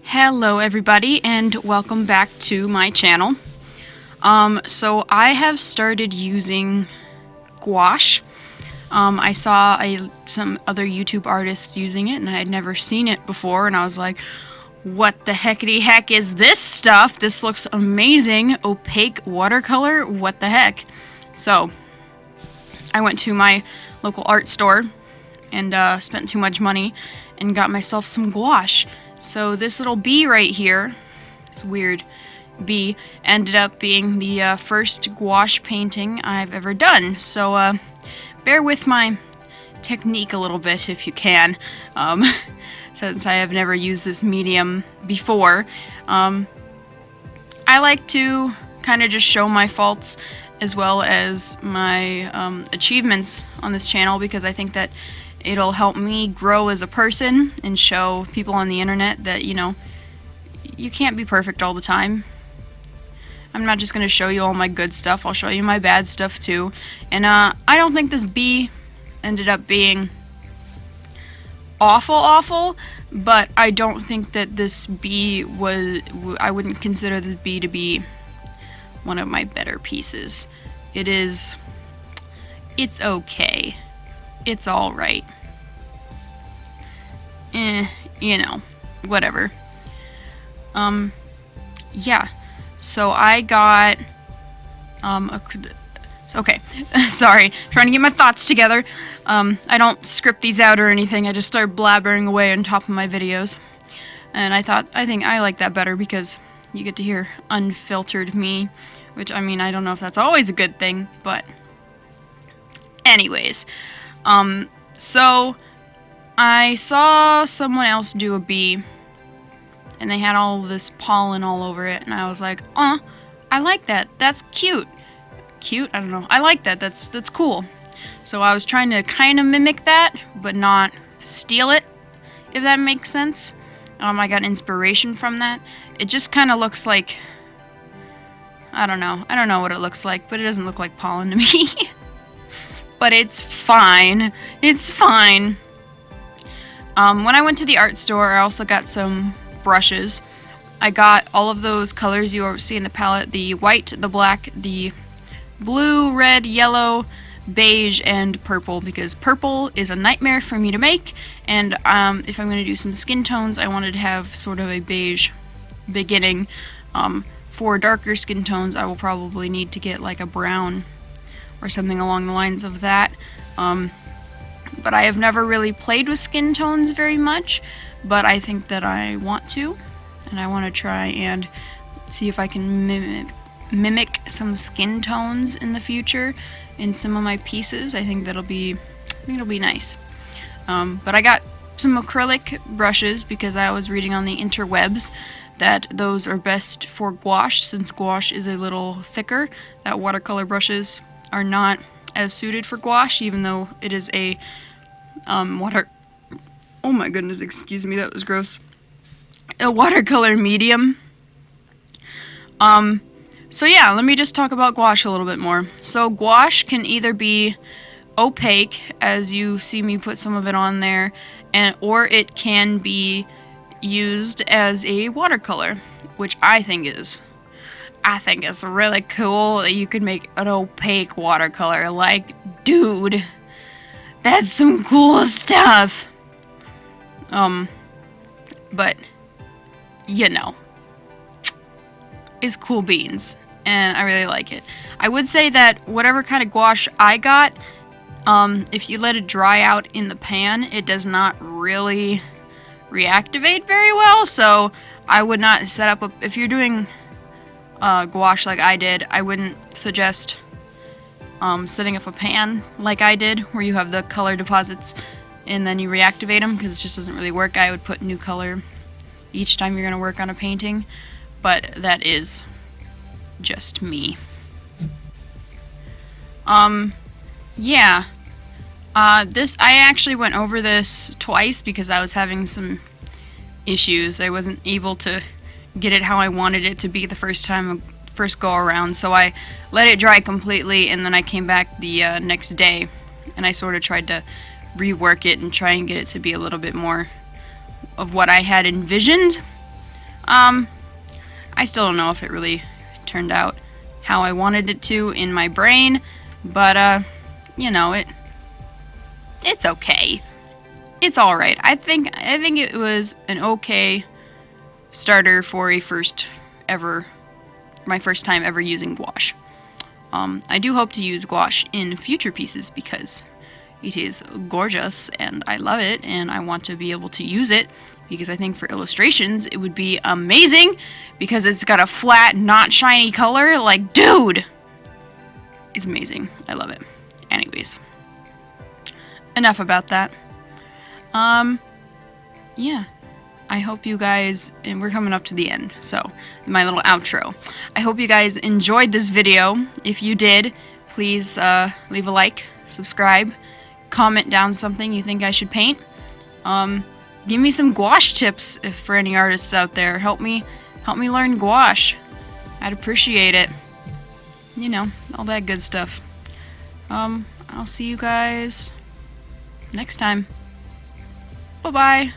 Hello everybody and welcome back to my channel. So I have started using gouache. I saw some other YouTube artists using it and I had never seen it before, and I was like, what the heckity heck is this stuff? This looks amazing. Opaque watercolor, what the heck? So I went to my local art store and spent too much money and got myself some gouache. So this little bee right here, this weird bee, ended up being the first gouache painting I've ever done. So bear with my technique a little bit if you can, since I have never used this medium before. I like to kind of just show my faults as well as my achievements on this channel, because I think that it'll help me grow as a person and show people on the internet that, you know, you can't be perfect all the time. I'm not just going to show you all my good stuff, I'll show you my bad stuff too. And I don't think this bee ended up being awful, but I don't think that this bee was, I wouldn't consider this bee to be one of my better pieces. It's okay. It's alright. You know, whatever. Yeah. So I got, okay, sorry, trying to get my thoughts together. I don't script these out or anything, I just start blabbering away on top of my videos. And I think I like that better because you get to hear unfiltered me, which, I mean, I don't know if that's always a good thing, but anyways. So I saw someone else do a bee, and they had all this pollen all over it, and I was like, I like that. That's cute. Cute? I don't know. I like that. That's cool. So I was trying to kind of mimic that, but not steal it, if that makes sense. I got inspiration from that. It just kind of looks like, I don't know what it looks like, but it doesn't look like pollen to me. But it's fine. It's fine. When I went to the art store, I also got some brushes. I got all of those colors you see in the palette: the white, the black, the blue, red, yellow, beige, and purple, because purple is a nightmare for me to make, and if I'm going to do some skin tones, I wanted to have sort of a beige beginning. For darker skin tones, I will probably need to get like a brown or something along the lines of that. But I have never really played with skin tones very much, but I think that I want to, and I want to try and see if I can mimic some skin tones in the future in some of my pieces. I think it'll be nice. But I got some acrylic brushes because I was reading on the interwebs that those are best for gouache, since gouache is a little thicker, that watercolor brushes are not as suited for gouache, even though it is a oh my goodness, excuse me, that was gross. A watercolor medium. So yeah, let me just talk about gouache a little bit more. So gouache can either be opaque, as you see me put some of it on there, or it can be used as a watercolor, which I think is really cool that you could make an opaque watercolor. Like, dude, that's some cool stuff. But, you know, it's cool beans, and I really like it. I would say that whatever kind of gouache I got, if you let it dry out in the pan, it does not really reactivate very well, so I would not set up if you're doing gouache like I did, I wouldn't suggest setting up a pan like I did, where you have the color deposits and then you reactivate them, because it just doesn't really work. I would put new color each time you're going to work on a painting, but that is just me. Yeah. I actually went over this twice because I was having some issues. I wasn't able to get it how I wanted it to be the first go around, so I let it dry completely, and then I came back the next day and I sort of tried to rework it and try and get it to be a little bit more of what I had envisioned. I still don't know if it really turned out how I wanted it to in my brain, but you know, it's okay. It's all right. I think it was an okay starter for my first time ever using gouache. I do hope to use gouache in future pieces because it is gorgeous and I love it and I want to be able to use it because I think for illustrations it would be amazing because it's got a flat, not shiny color. Like, dude! It's amazing. I love it. Anyways. Enough about that. Yeah. I hope you guys, and we're coming up to the end, so my little outro. I hope you guys enjoyed this video. If you did, please leave a like, subscribe, comment down something you think I should paint. Give me some gouache tips if for any artists out there. Help me learn gouache. I'd appreciate it. You know, all that good stuff. I'll see you guys next time. Bye-bye.